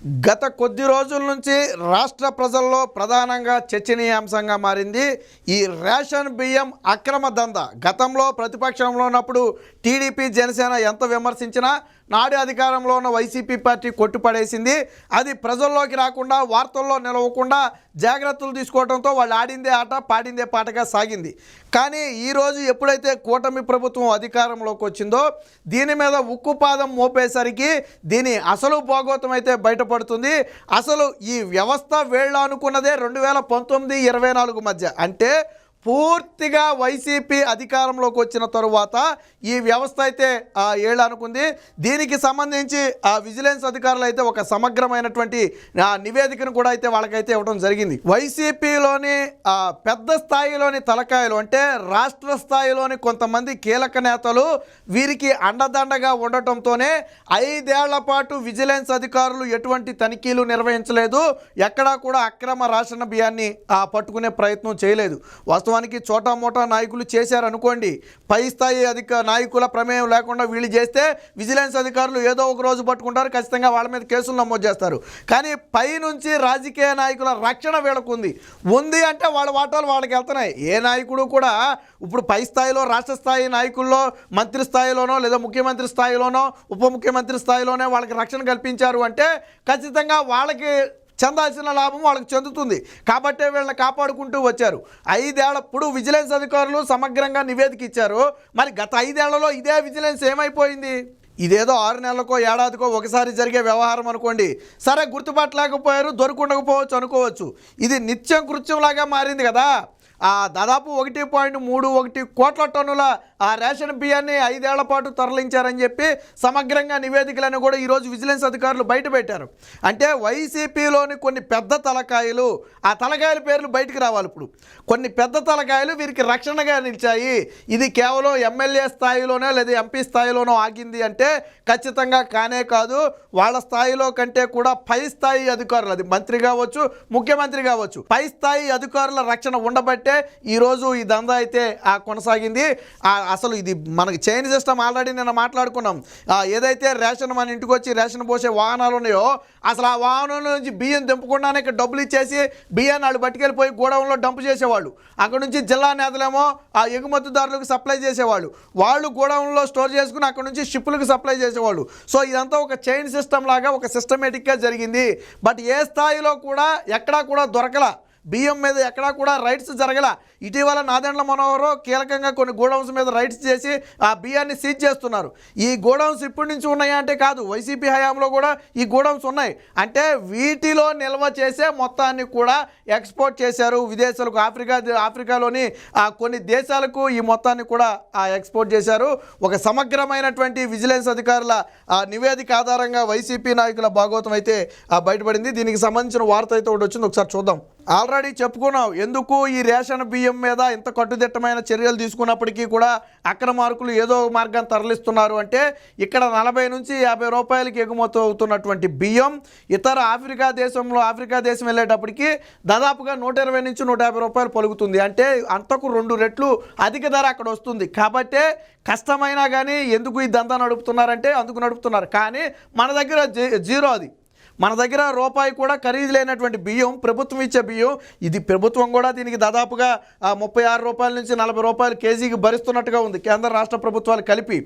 గత కొద్ది రోజుల నుంచి రాష్ట్ర ప్రజల్లో ప్రధానంగా చర్చనీయాంశంగా మారింది ఈ రేషన్ బియ్యం అక్రమ దందా. గతంలో ప్రతిపక్షంలో ఉన్నప్పుడు టీడీపీ జనసేన ఎంత విమర్శించినా నాడు అధికారంలో ఉన్న వైసీపీ పార్టీ కొట్టుపడేసింది. అది ప్రజల్లోకి రాకుండా వార్తల్లో నిలవకుండా జాగ్రత్తలు తీసుకోవడంతో వాళ్ళు ఆడిందే ఆట పాడిందే పాటగా సాగింది. కానీ ఈరోజు ఎప్పుడైతే కూటమి ప్రభుత్వం అధికారంలోకి వచ్చిందో దీని మీద ఉక్కుపాదం మోపేసరికి దీని అసలు భోగోతం అయితే బయటపడుతుంది. అసలు ఈ వ్యవస్థ వేళ్ళ అనుకున్నదే 2019-24 మధ్య, అంటే పూర్తిగా వైసీపీ అధికారంలోకి వచ్చిన తరువాత ఈ వ్యవస్థ అయితే ఏళ్ళు అనుకుంది. దీనికి సంబంధించి విజిలెన్స్ అధికారులు అయితే ఒక సమగ్రమైనటువంటి నివేదికను కూడా అయితే వాళ్ళకైతే ఇవ్వడం జరిగింది. వైసీపీలోని పెద్ద స్థాయిలోని తలకాయలు అంటే రాష్ట్ర స్థాయిలోని కొంతమంది కీలక నేతలు వీరికి అండదండగా ఉండటంతోనే 5 ఏళ్ల పాటు విజిలెన్స్ అధికారులు ఎటువంటి తనిఖీలు నిర్వహించలేదు. ఎక్కడా కూడా అక్రమ రేషన్ బియ్యాన్ని పట్టుకునే ప్రయత్నం చేయలేదు. వాస్తవానికి చోటా మోటా నాయకులు చేశారనుకోండి, పై స్థాయి నాయకుల ప్రమేయం లేకుండా వీళ్ళు చేస్తే విజిలెన్స్ అధికారులు ఏదో ఒక రోజు పట్టుకుంటారు, ఖచ్చితంగా వాళ్ళ మీద కేసులు నమోదు చేస్తారు. కానీ పై నుంచి రాజకీయ నాయకుల రక్షణ వీళ్ళకు ఉంది అంటే వాళ్ళ వాటాలు వాళ్ళకి వెళ్తున్నాయి. ఏ నాయకుడు కూడా ఇప్పుడు పై స్థాయిలో రాష్ట్ర స్థాయి నాయకుల్లో మంత్రి స్థాయిలోనో లేదా ముఖ్యమంత్రి స్థాయిలోనో ఉప ముఖ్యమంత్రి స్థాయిలోనే వాళ్ళకి రక్షణ కల్పించారు అంటే ఖచ్చితంగా వాళ్ళకి చెందాల్సిన లాభం వాళ్ళకి చెందుతుంది. కాబట్టే వీళ్ళని కాపాడుకుంటూ వచ్చారు. 5 ఏళ్ళప్పుడు విజిలెన్స్ అధికారులు సమగ్రంగా నివేదిక ఇచ్చారు. మరి గత 5 ఏళ్లలో ఇదే విజిలెన్స్ ఏమైపోయింది? ఇదేదో 6 నెలలకో ఏడాదికో ఒకసారి జరిగే వ్యవహారం అనుకోండి, సరే గుర్తుపట్టలేకపోయారు, దొరుకుండకపోవచ్చు అనుకోవచ్చు. ఇది నిత్యం కృత్యంలాగా మారింది కదా. దాదాపు 1.31 కోట్ల టన్నుల రేషన్ బియ్యాన్ని 5 ఏళ్ల పాటు తరలించారని చెప్పి సమగ్రంగా నివేదికలను కూడా ఈరోజు విజిలెన్స్ అధికారులు బయటపెట్టారు. అంటే వైసీపీలోని కొన్ని పెద్ద తలకాయలు, ఆ తలకాయల పేర్లు బయటకు రావాలి. ఇప్పుడు కొన్ని పెద్ద తలకాయలు వీరికి రక్షణగా నిలిచాయి. ఇది కేవలం ఎమ్మెల్యే స్థాయిలోనే లేదా ఎంపీ స్థాయిలోనో ఆగింది అంటే ఖచ్చితంగా కానే కాదు. వాళ్ళ స్థాయిలో కంటే కూడా పై స్థాయి అధికారులు, అది మంత్రి కావచ్చు, ముఖ్యమంత్రి కావచ్చు, పై స్థాయి అధికారుల రక్షణ ఉండబట్టే ఈరోజు ఈ దందా అయితే కొనసాగింది. అసలు ఇది మనకి చైన్ సిస్టమ్ ఆల్రెడీ నిన్న మాట్లాడుకున్నాం. ఏదైతే రేషన్ మన ఇంటికి వచ్చి రేషన్ పోసే వాహనాలు ఉన్నాయో అసలు ఆ వాహనంలో నుంచి బియ్యం దింపకుండానే ఇక్కడ డబ్బులు ఇచ్చేసి బియ్యాన్ని వాళ్ళు పట్టుకెళ్ళిపోయి గోడౌన్లో డంప్ చేసేవాళ్ళు. అక్కడ నుంచి జిల్లా నేతలేమో ఆ ఎగుమతిదారులకు సప్లై చేసేవాళ్ళు. వాళ్ళు గోడౌన్లో స్టోర్ చేసుకుని అక్కడ నుంచి షిప్పులకు సప్లై చేసేవాళ్ళు. సో ఇదంతా ఒక చైన్ సిస్టమ్ లాగా ఒక సిస్టమేటిక్గా జరిగింది. బట్ ఏ స్థాయిలో కూడా ఎక్కడా కూడా దొరకల, బియ్యం మీద ఎక్కడా కూడా రైట్స్ జరగల. ఇటీవల నాదెండ్ల మనోహర్ కీలకంగా కొన్ని గోడౌన్స్ మీద రైట్స్ చేసి ఆ బియ్యాన్ని సీజ్ చేస్తున్నారు. ఈ గోడౌన్స్ ఇప్పటి నుంచి ఉన్నాయా అంటే కాదు, వైసీపీ హయాంలో కూడా ఈ గోడౌన్స్ ఉన్నాయి. అంటే వీటిలో నిల్వ చేసే మొత్తాన్ని కూడా ఎక్స్పోర్ట్ చేశారు విదేశాలకు. ఆఫ్రికాలోని కొన్ని దేశాలకు ఈ మొత్తాన్ని కూడా ఎక్స్పోర్ట్ చేశారు. ఒక సమగ్రమైనటువంటి విజిలెన్స్ అధికారుల నివేదిక ఆధారంగా వైసీపీ నాయకుల భాగోతం అయితే బయటపడింది. దీనికి సంబంధించిన వార్త అయితే ఒకటి వచ్చింది, ఒకసారి చూద్దాం. ఆల్రెడీ చెప్పుకున్నాం ఎందుకు ఈ రేషన్ బియ్యం మీద ఇంత కట్టుదిట్టమైన చర్యలు తీసుకున్నప్పటికీ కూడా అక్రమార్కులు ఏదో మార్గాన్ని తరలిస్తున్నారు అంటే ఇక్కడ 40 నుంచి 50 రూపాయలకి ఎగుమతి అవుతున్నటువంటి బియ్యం ఇతర ఆఫ్రికా దేశం వెళ్ళేటప్పటికి దాదాపుగా 120 నుంచి 150 రూపాయలు పలుకుతుంది. అంటే అంతకు 2 రెట్లు అధిక ధర అక్కడ వస్తుంది. కాబట్టే కష్టమైనా కానీ ఎందుకు ఈ దందా నడుపుతున్నారంటే అందుకు నడుపుతున్నారు. కానీ మన దగ్గర జీరో, అది మన దగ్గర రూపాయి కూడా ఖరీదు లేనటువంటి బియ్యం, ప్రభుత్వం ఇచ్చే బియ్యం. ఇది ప్రభుత్వం కూడా దీనికి దాదాపుగా 36 రూపాయల నుంచి 40 రూపాయలు కేజీకి భరిస్తున్నట్టుగా ఉంది, కేంద్ర రాష్ట్ర ప్రభుత్వాలు కలిపి.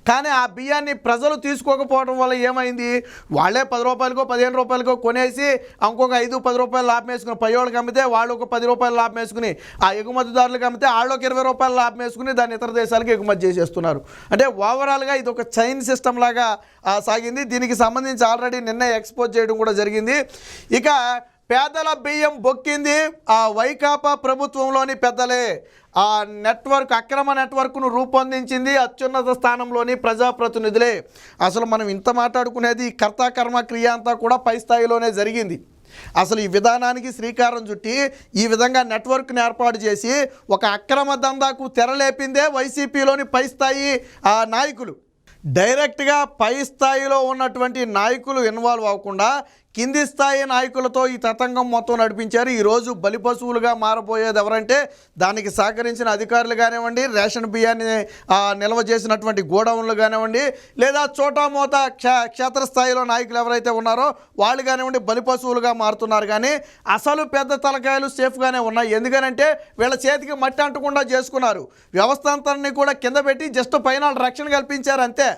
కానీ ఆ బియ్యాన్ని ప్రజలు తీసుకోకపోవడం వల్ల ఏమైంది, వాళ్ళే 10 రూపాయలకో 15 రూపాయలకో కొనేసి ఇంకొక 5-10 రూపాయలు లాభం వేసుకుని పయ్యోళ్ళకి అమ్మితే వాళ్ళు ఒక 10 రూపాయలు లాభం వేసుకుని ఆ ఎగుమతిదారులకు అమ్మితే వాళ్ళు ఒక 20 రూపాయలు లాభం వేసుకుని దాన్ని ఇతర దేశాలకు ఎగుమతి చేసేస్తున్నారు. అంటే ఓవరాల్గా ఇది ఒక చైన్ సిస్టమ్ లాగా సాగింది. దీనికి సంబంధించి ఆల్రెడీ నిన్న ఎక్స్పోజ్ చేయడం కూడా జరిగింది. ఇక పేదల బియ్యం బొక్కింది వైకాపా ప్రభుత్వంలోని పెద్దలే. అక్రమ నెట్వర్క్ను రూపొందించింది అత్యున్నత స్థానంలోని ప్రజాప్రతినిధులే. అసలు మనం ఇంత మాట్లాడుకునేది కర్త కర్మ క్రియ అంతా కూడా పై స్థాయిలోనే జరిగింది. అసలు ఈ విధానానికి శ్రీకారం చుట్టి ఈ విధంగా నెట్వర్క్ని ఏర్పాటు చేసి ఒక అక్రమ దందాకు తెరలేపిందే వైసీపీలోని పై స్థాయి నాయకులు. డైరెక్ట్గా పై స్థాయిలో ఉన్నటువంటి నాయకులు ఇన్వాల్వ్ అవ్వకుండా కింది స్థాయి నాయకులతో ఈ తతంగం మొత్తం నడిపించారు. ఈరోజు బలిపశువులుగా మారబోయేది ఎవరంటే దానికి సహకరించిన అధికారులు కానివ్వండి, రేషన్ బియ్యాన్ని నిల్వ చేసినటువంటి గోడౌన్లు కానివ్వండి, లేదా చోటామోతా క్షేత్రస్థాయిలో నాయకులు ఎవరైతే ఉన్నారో వాళ్ళు కానివ్వండి బలిపశువులుగా మారుతున్నారు. కానీ అసలు పెద్ద తలకాయలు సేఫ్గానే ఉన్నాయి. ఎందుకనంటే వీళ్ళ చేతికి మట్టి అంటకుండా చేసుకున్నారు. వ్యవస్థ అంతా కూడా కింద పెట్టి జస్ట్ పైన రక్షణ కల్పించారు అంతే.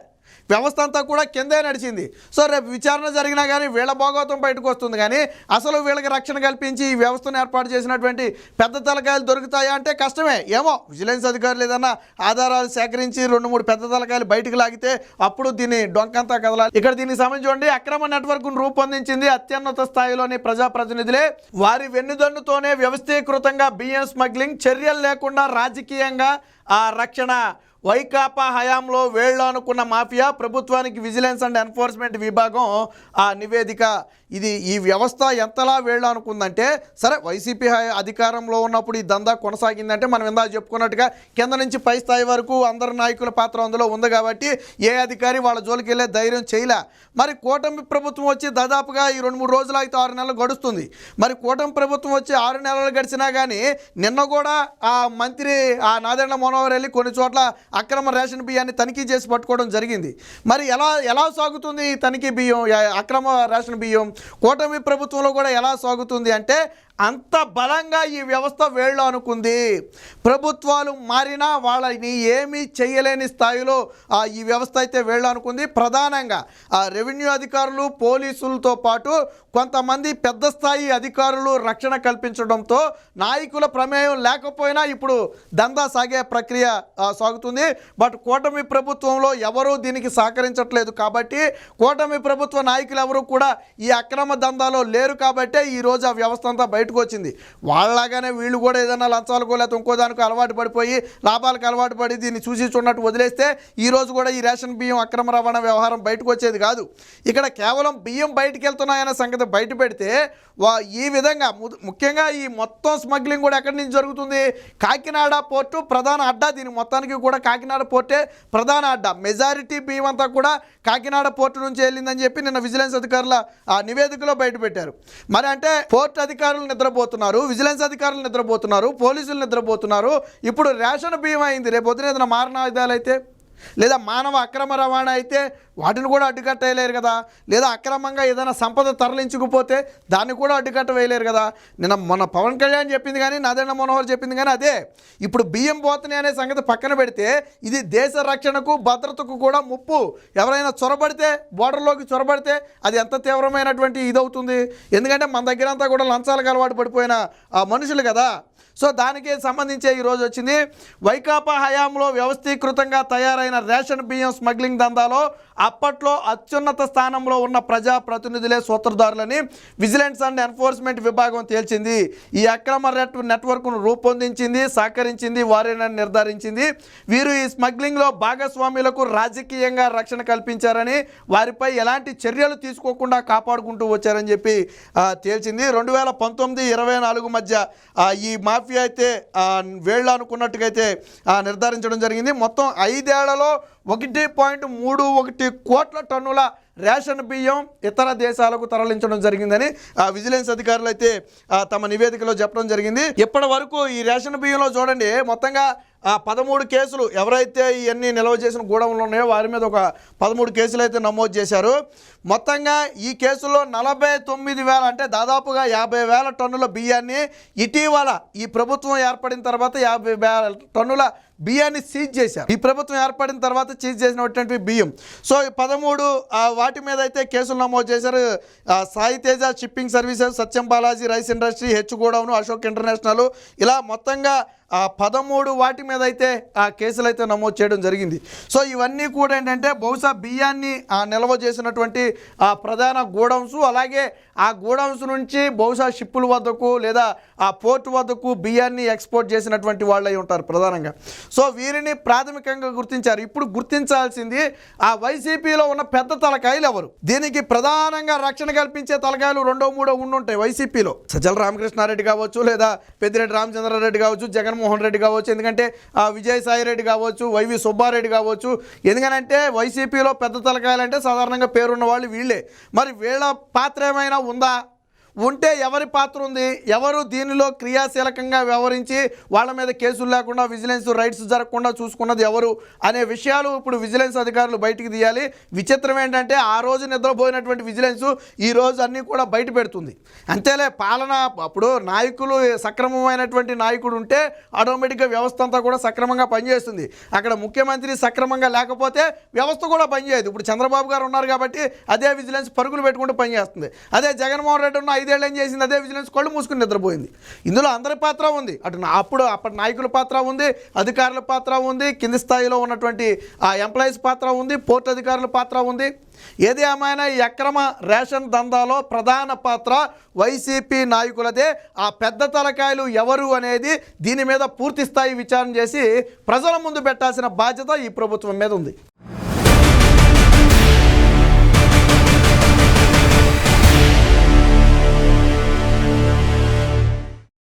వ్యవస్థ అంతా కూడా కిందే నడిచింది. సో రేపు విచారణ జరిగినా కానీ వీళ్ళ భాగవతం బయటకు వస్తుంది. కానీ అసలు వీళ్ళకి రక్షణ కల్పించి ఈ వ్యవస్థను ఏర్పాటు చేసినటువంటి పెద్ద తలకాయలు దొరుకుతాయా అంటే కష్టమే. ఏమో విజిలెన్స్ అధికారులు ఏదన్నా ఆధారాలు సేకరించి 2-3 పెద్ద తలకాయలు బయటకు లాగితే అప్పుడు దీన్ని డొంకంతా కదలాలి. ఇక్కడ దీనికి సంబంధించి అక్రమ నెట్వర్క్ను రూపొందించింది అత్యున్నత స్థాయిలోని ప్రజాప్రతినిధులే. వారి వెన్నుదన్నుతోనే వ్యవస్థీకృతంగా బియ్యం స్మగ్లింగ్, చర్యలు లేకుండా రాజకీయంగా ఆ రక్షణ. వైకాపా హయాంలో వేళ్ళు అనుకున్న మాఫియా, ప్రభుత్వానికి విజిలెన్స్ అండ్ ఎన్ఫోర్స్మెంట్ విభాగం ఆ నివేదిక. ఈ వ్యవస్థ ఎంతలా వేళ్ళు అనుకుందంటే, సరే వైసీపీ అధికారంలో ఉన్నప్పుడు ఈ దందా కొనసాగిందంటే మనం ఇందాక చెప్పుకున్నట్టుగా కింద నుంచి పై స్థాయి వరకు అందరి నాయకుల పాత్ర అందులో ఉంది కాబట్టి ఏ అధికారి వాళ్ళ జోలికి వెళ్ళే ధైర్యం చేయలే. మరి కూటమి ప్రభుత్వం వచ్చి దాదాపుగా ఈ 2-3 రోజులు అయితే 6 నెలలు గడుస్తుంది. మరి కూటమి ప్రభుత్వం వచ్చి 6 నెలలు గడిచినా కానీ నిన్న కూడా ఆ మంత్రి నాదెండ్ల మనోహర్ వెళ్ళి కొన్ని చోట్ల అక్రమ రేషన్ బియ్యాన్ని తనిఖీ చేసి పట్టుకోవడం జరిగింది. మరి ఎలా సాగుతుంది ఈ తనిఖీ బియ్యం, అక్రమ రేషన్ బియ్యం? కూటమి ప్రభుత్వంలో కూడా ఎలా సాగుతుంది అంటే అంత బలంగా ఈ వ్యవస్థ వేళ్ళు అనుకుంది. ప్రభుత్వాలు మారినా వాళ్ళని ఏమీ చేయలేని స్థాయిలో ఈ వ్యవస్థ అయితే వేళ్ళు అనుకుంది. ప్రధానంగా రెవెన్యూ అధికారులు, పోలీసులతో పాటు కొంతమంది పెద్ద స్థాయి అధికారులు రక్షణ కల్పించడంతో నాయకుల ప్రమేయం లేకపోయినా ఇప్పుడు దందా సాగే ప్రక్రియ సాగుతుంది. బట్ కూటమి ప్రభుత్వంలో ఎవరూ దీనికి సహకరించట్లేదు కాబట్టి, కూటమి ప్రభుత్వ నాయకులు ఎవరు కూడా ఈ అక్రమ దందాలో లేరు కాబట్టే ఈరోజు ఆ వ్యవస్థ అంతా బయటకు వచ్చింది. వాళ్ళలాగానే వీళ్ళు కూడా ఏదైనా లంచాలకు లేకపోతే ఇంకో దానికి అలవాటు పడిపోయి లాభాలకు అలవాటు పడి దీన్ని చూసి చూడనట్టు వదిలేస్తే ఈరోజు కూడా ఈ రేషన్ బియ్యం అక్రమ రవాణా వ్యవహారం బయటకు వచ్చేది కాదు. ఇక్కడ కేవలం బియ్యం బయటకు వెళ్తున్నాయనే సంగతి బయట పెడితే ఈ విధంగా ముఖ్యంగా ఈ మొత్తం స్మగ్లింగ్ కూడా ఎక్కడి నుంచి జరుగుతుంది? కాకినాడ పోర్టు ప్రధాన అడ్డా. దీని మొత్తానికి కూడా కాకినాడ పోర్టే ప్రధాన అడ్డా. మెజారిటీ బియ్యం అంతా కూడా కాకినాడ పోర్టు నుంచి వెళ్ళిందని చెప్పి నిన్న విజిలెన్స్ అధికారుల నివేదికలో బయటపెట్టారు. మరి అంటే పోర్టు అధికారులు నిద్రపోతున్నారు, విజిలెన్స్ అధికారులు నిద్రపోతున్నారు, పోలీసులు నిద్రపోతున్నారు. ఇప్పుడు రేషన్ బియ్యం అయింది. రేపు పొద్దున ఏదైనా మారణాయుధాలు అయితే లేదా మానవ అక్రమ రవాణా అయితే వాటిని కూడా అడ్డుకట్ట వేయలేరు కదా. లేదా అక్రమంగా ఏదైనా సంపద తరలించుకుపోతే దాన్ని కూడా అడ్డుకట్ట వేయలేరు కదా. మొన్న పవన్ కళ్యాణ్ చెప్పింది కానీ, నాదెండ్ల మనోహర్ చెప్పింది కానీ అదే. ఇప్పుడు బియ్యం పోతున్నాయి అనే సంగతి పక్కన పెడితే ఇది దేశ రక్షణకు, భద్రతకు కూడా ముప్పు. ఎవరైనా చొరబడితే, బోర్డర్లోకి చొరబడితే అది ఎంత తీవ్రమైనటువంటి ఇదవుతుంది. ఎందుకంటే మన దగ్గర అంతా కూడా లంచాలకు అలవాటు పడిపోయిన మనుషులు కదా. సో దానికి సంబంధించి ఈరోజు వచ్చింది. వైకాపా హయాంలో వ్యవస్థీకృతంగా తయారైన రేషన్ బియ్యం స్మగ్లింగ్ దందాలో అప్పట్లో అత్యున్నత స్థానంలో ఉన్న ప్రజాప్రతినిధులే సూత్రధారులని విజిలెన్స్ అండ్ ఎన్ఫోర్స్మెంట్ విభాగం తేల్చింది. ఈ అక్రమ నెట్వర్క్ను రూపొందించింది, సహకరించింది వారేనని నిర్ధారించింది. వీరు ఈ స్మగ్లింగ్లో భాగస్వాములకు రాజకీయంగా రక్షణ కల్పించారని, వారిపై ఎలాంటి చర్యలు తీసుకోకుండా కాపాడుకుంటూ వచ్చారని చెప్పి తేల్చింది. 2019-24 మధ్య ఈ మాఫియా అయితే వేళ్ళు అనుకున్నట్టుగా అయితే నిర్ధారించడం జరిగింది. మొత్తం 5 ఏళ్లలో 1.31 కోట్ల టన్నుల రేషన్ బియ్యం ఇతర దేశాలకు తరలించడం జరిగిందని విజిలెన్స్ అధికారులు అయితే తమ నివేదికలో చెప్పడం జరిగింది. ఇప్పటి వరకు ఈ రేషన్ బియ్యంలో చూడండి మొత్తంగా 13 కేసులు ఎవరైతే ఇవన్నీ నిల్వ చేసిన గోడౌన్లు ఉన్నాయో వారి మీద ఒక 13 కేసులు అయితే నమోదు చేశారు. మొత్తంగా ఈ కేసులో 49,000 అంటే దాదాపుగా 50,000 టన్నుల బియ్యాన్ని ఇటీవల ఈ ప్రభుత్వం ఏర్పడిన తర్వాత 50,000 టన్నుల బియ్యాన్ని సీజ్ చేశారు. ఈ ప్రభుత్వం ఏర్పడిన తర్వాత సీజ్ చేసినటువంటి బియ్యం. సో 13 వాటి మీద అయితే కేసులు నమోదు చేశారు. Sai Teja shipping services, Satyam Balaji rice industry, H godown, Ashok international, ఇలా మొత్తంగా 13 వాటి మీద అయితే కేసులు అయితే నమోదు చేయడం జరిగింది. సో ఇవన్నీ కూడా ఏంటంటే బహుశా బియ్యాన్ని నిల్వ చేసినటువంటి ప్రధాన గోడౌన్స్, అలాగే ఆ గోడౌన్స్ నుంచి బహుశా షిప్పుల వద్దకు లేదా ఆ పోర్టు వద్దకు బియ్యాన్ని ఎక్స్పోర్ట్ చేసినటువంటి వాళ్ళు అయి ఉంటారు ప్రధానంగా. సో వీరిని ప్రాథమికంగా గుర్తించారు. ఇప్పుడు గుర్తించాల్సింది ఆ వైసీపీలో ఉన్న పెద్ద తలకాయలు ఎవరు. దీనికి ప్రధానంగా రక్షణ కల్పించే తలకాయలు 2-3 ఉండుంటాయి వైసీపీలో. సజ్జల రామకృష్ణారెడ్డి కావచ్చు, లేదా పెద్దిరెడ్డి రామచంద్రారెడ్డి కావచ్చు, జగన్మోహన్ జగన్మోహన్ రెడ్డి కావచ్చు, ఎందుకంటే విజయసాయి రెడ్డి కావచ్చు, వైవి సుబ్బారెడ్డి కావచ్చు, ఎందుకనంటే వైసీపీలో పెద్ద తలకాయలంటే సాధారణంగా పేరున్న వాళ్ళు వీళ్ళే. మరి వీళ్ళ పాత్ర ఏమైనా ఉందా? ఉంటే ఎవరి పాత్ర ఉంది? ఎవరు దీనిలో క్రియాశీలకంగా వ్యవహరించి వాళ్ళ మీద కేసులు లేకుండా విజిలెన్స్ రైట్స్ జరగకుండా చూసుకున్నది ఎవరు అనే విషయాలు ఇప్పుడు విజిలెన్స్ అధికారులు బయటికి తీయాలి. విచిత్రం ఏంటంటే ఆ రోజు నిద్రపోయినటువంటి విజిలెన్స్ ఈ రోజు అన్నీ కూడా బయట పెడుతుంది. అంతేలే, పాలన అప్పుడు నాయకులు సక్రమమైనటువంటి నాయకుడు ఉంటే ఆటోమేటిక్గా వ్యవస్థ అంతా కూడా సక్రమంగా పనిచేస్తుంది. అక్కడ ముఖ్యమంత్రి సక్రమంగా లేకపోతే వ్యవస్థ కూడా పనిచేయదు. ఇప్పుడు చంద్రబాబు గారు ఉన్నారు కాబట్టి అదే విజిలెన్స్ పరుగులు పెట్టుకుంటూ పనిచేస్తుంది. అదే జగన్మోహన్ రెడ్డి ఉన్న 5 ఏళ్ళు ఏం చేసింది? అదే విజిలెన్స్ కళ్ళు మూసుకుని నిద్రపోయింది. ఇందులో అందరి పాత్ర ఉంది. అప్పటి నాయకుల పాత్ర ఉంది, అధికారుల పాత్ర ఉంది, కింది స్థాయిలో ఉన్నటువంటి ఆ ఎంప్లాయీస్ పాత్ర ఉంది, పోర్టు అధికారుల పాత్ర ఉంది. ఏది ఏమైనా ఈ అక్రమ రేషన్ దందాలో ప్రధాన పాత్ర వైసీపీ నాయకులదే. ఆ పెద్ద తలకాయలు ఎవరు అనేది దీని మీద పూర్తి స్థాయి విచారణ చేసి ప్రజల ముందు పెట్టాల్సిన బాధ్యత ఈ ప్రభుత్వం మీద ఉంది.